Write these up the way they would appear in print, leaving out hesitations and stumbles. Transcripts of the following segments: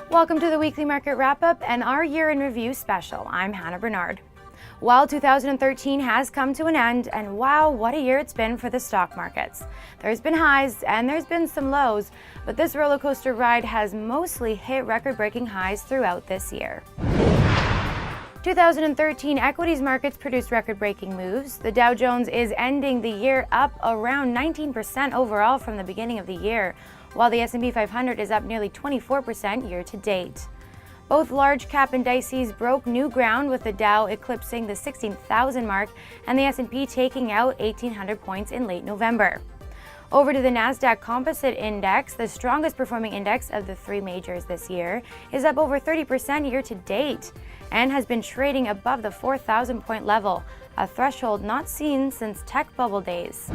Welcome to the weekly market wrap-up and our year in review special. I'm Hannah Bernard. Well, 2013 has come to an end, and wow, what a year it's been for the stock markets. There's been highs and there's been some lows, but this roller coaster ride has mostly hit record-breaking highs throughout this year. 2013 equities markets produced record-breaking moves. The Dow Jones is ending the year up around 19% overall from the beginning of the year, while the S&P 500 is up nearly 24% year to date. Both large cap indices broke new ground, with the Dow eclipsing the 16,000 mark and the S&P taking out 1,800 points in late November. Over to the Nasdaq Composite Index, the strongest performing index of the three majors this year, is up over 30% year to date and has been trading above the 4,000 point level, a threshold not seen since tech bubble days.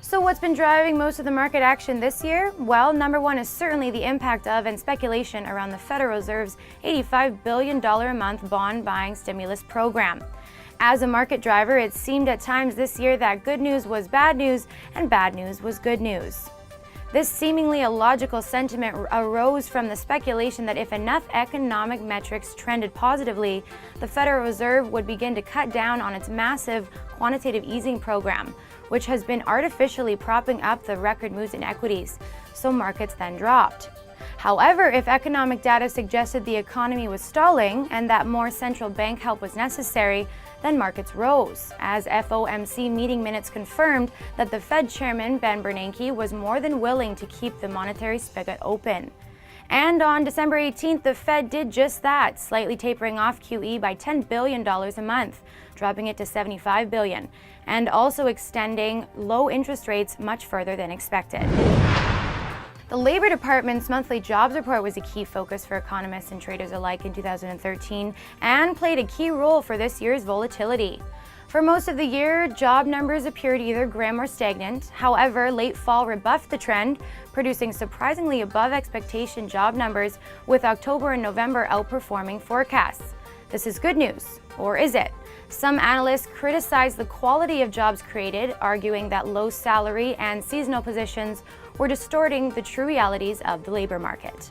So what's been driving most of the market action this year? Well, number one is certainly the impact of and speculation around the Federal Reserve's $85 billion a month bond buying stimulus program. As a market driver, it seemed at times this year that good news was bad news and bad news was good news. This seemingly illogical sentiment arose from the speculation that if enough economic metrics trended positively, the Federal Reserve would begin to cut down on its massive quantitative easing program, which has been artificially propping up the record moves in equities, so markets then dropped. However, if economic data suggested the economy was stalling and that more central bank help was necessary, then markets rose, as FOMC meeting minutes confirmed that the Fed chairman Ben Bernanke was more than willing to keep the monetary spigot open. And on December 18th, the Fed did just that, slightly tapering off QE by $10 billion a month, dropping it to $75 billion, and also extending low interest rates much further than expected. The Labor Department's monthly jobs report was a key focus for economists and traders alike in 2013 and played a key role for this year's volatility. For most of the year, job numbers appeared either grim or stagnant. However, late fall rebuffed the trend, producing surprisingly above expectation job numbers, with October and November outperforming forecasts. This is good news, or is it? Some analysts criticized the quality of jobs created, arguing that low salary and seasonal positions were distorting the true realities of the labor market.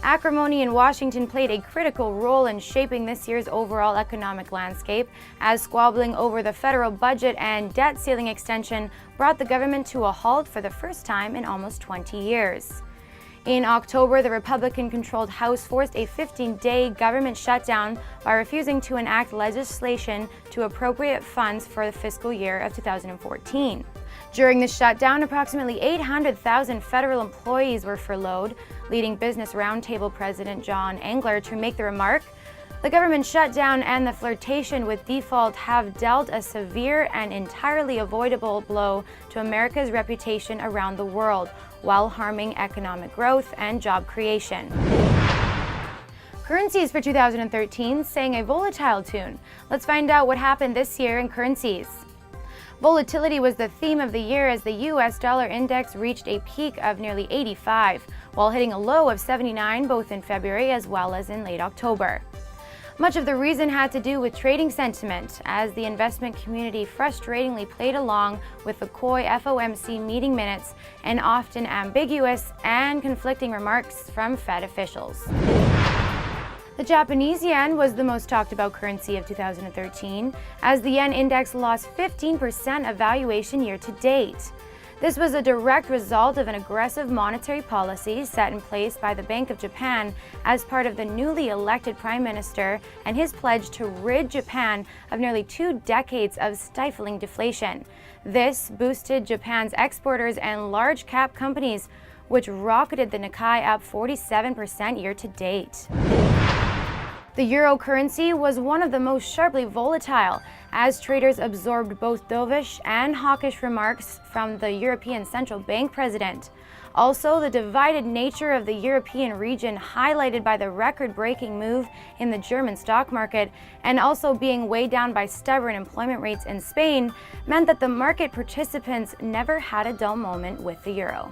Acrimony in Washington played a critical role in shaping this year's overall economic landscape, as squabbling over the federal budget and debt ceiling extension brought the government to a halt for the first time in almost 20 years. In October, the Republican-controlled House forced a 15-day government shutdown by refusing to enact legislation to appropriate funds for the fiscal year of 2014. During the shutdown, approximately 800,000 federal employees were furloughed, leading Business Roundtable President John Engler to make the remark, "The government shutdown and the flirtation with default have dealt a severe and entirely avoidable blow to America's reputation around the world, while harming economic growth and job creation." Currencies for 2013 sang a volatile tune. Let's find out what happened this year in currencies. Volatility was the theme of the year as the US dollar index reached a peak of nearly 85, while hitting a low of 79 both in February as well as in late October. Much of the reason had to do with trading sentiment, as the investment community frustratingly played along with the coy FOMC meeting minutes and often ambiguous and conflicting remarks from Fed officials. The Japanese yen was the most talked about currency of 2013, as the yen index lost 15% of valuation year to date. This was a direct result of an aggressive monetary policy set in place by the Bank of Japan as part of the newly elected Prime Minister and his pledge to rid Japan of nearly 2 decades of stifling deflation. This boosted Japan's exporters and large cap companies, which rocketed the Nikkei up 47% year to date. The euro currency was one of the most sharply volatile, as traders absorbed both dovish and hawkish remarks from the European Central Bank president. Also, the divided nature of the European region, highlighted by the record-breaking move in the German stock market and also being weighed down by stubborn employment rates in Spain, meant that the market participants never had a dull moment with the euro.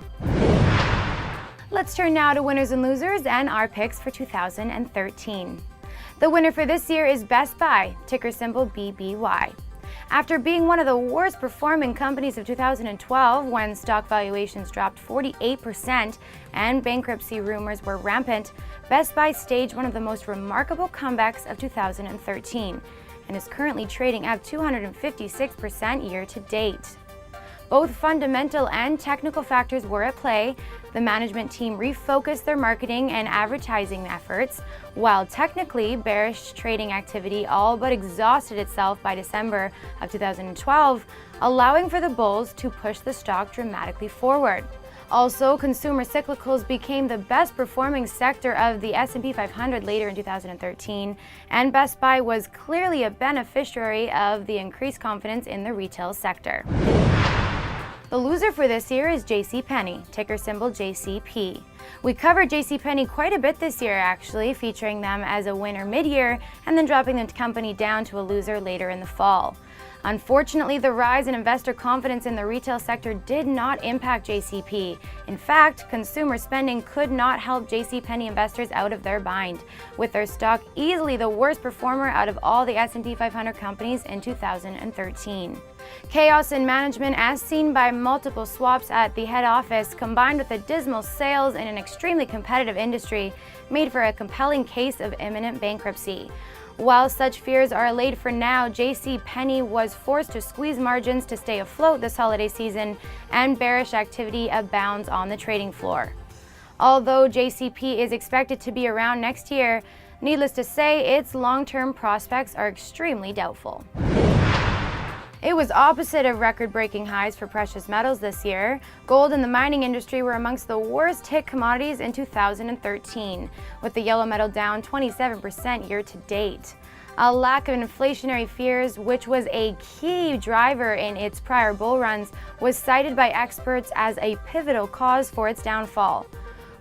Let's turn now to winners and losers and our picks for 2013. The winner for this year is Best Buy, ticker symbol BBY. After being one of the worst performing companies of 2012, when stock valuations dropped 48% and bankruptcy rumors were rampant, Best Buy staged one of the most remarkable comebacks of 2013 and is currently trading up 256% year to date. Both fundamental and technical factors were at play. The management team refocused their marketing and advertising efforts, while technically bearish trading activity all but exhausted itself by December of 2012, allowing for the bulls to push the stock dramatically forward. Also, consumer cyclicals became the best performing sector of the S&P 500 later in 2013, and Best Buy was clearly a beneficiary of the increased confidence in the retail sector. The loser for this year is JCPenney, ticker symbol JCP. We covered JCPenney quite a bit this year actually, featuring them as a winner mid-year and then dropping the company down to a loser later in the fall. Unfortunately, the rise in investor confidence in the retail sector did not impact JCP. In fact, consumer spending could not help JCPenney investors out of their bind, with their stock easily the worst performer out of all the S&P 500 companies in 2013. Chaos in management, as seen by multiple swaps at the head office, combined with the dismal sales in an extremely competitive industry, made for a compelling case of imminent bankruptcy. While such fears are allayed for now, JCPenney was forced to squeeze margins to stay afloat this holiday season, and bearish activity abounds on the trading floor. Although JCP is expected to be around next year, needless to say, its long-term prospects are extremely doubtful. It was opposite of record-breaking highs for precious metals this year. Gold and the mining industry were amongst the worst hit commodities in 2013, with the yellow metal down 27% year to date. A lack of inflationary fears, which was a key driver in its prior bull runs, was cited by experts as a pivotal cause for its downfall.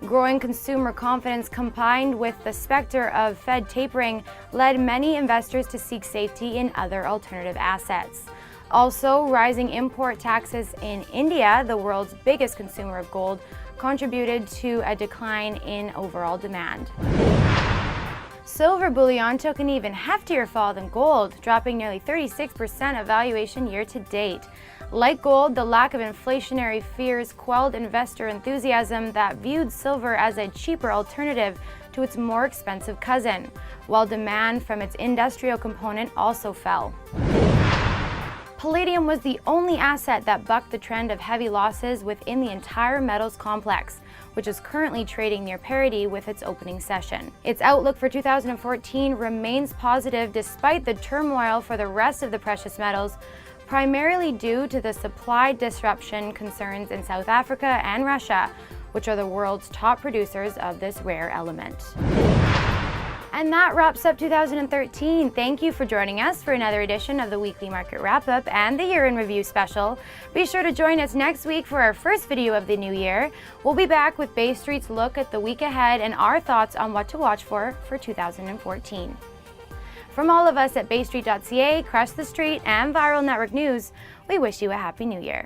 Growing consumer confidence combined with the specter of Fed tapering led many investors to seek safety in other alternative assets. Also, rising import taxes in India, the world's biggest consumer of gold, contributed to a decline in overall demand. Silver bullion took an even heftier fall than gold, dropping nearly 36% of valuation year to date. Like gold, the lack of inflationary fears quelled investor enthusiasm that viewed silver as a cheaper alternative to its more expensive cousin, while demand from its industrial component also fell. Palladium was the only asset that bucked the trend of heavy losses within the entire metals complex, which is currently trading near parity with its opening session. Its outlook for 2014 remains positive despite the turmoil for the rest of the precious metals, primarily due to the supply disruption concerns in South Africa and Russia, which are the world's top producers of this rare element. And that wraps up 2013. Thank you for joining us for another edition of the Weekly Market Wrap-Up and the Year in Review special. Be sure to join us next week for our first video of the new year. We'll be back with Bay Street's look at the week ahead and our thoughts on what to watch for 2014. From all of us at baystreet.ca, Crush the Street, and Viral Network News, we wish you a Happy New Year.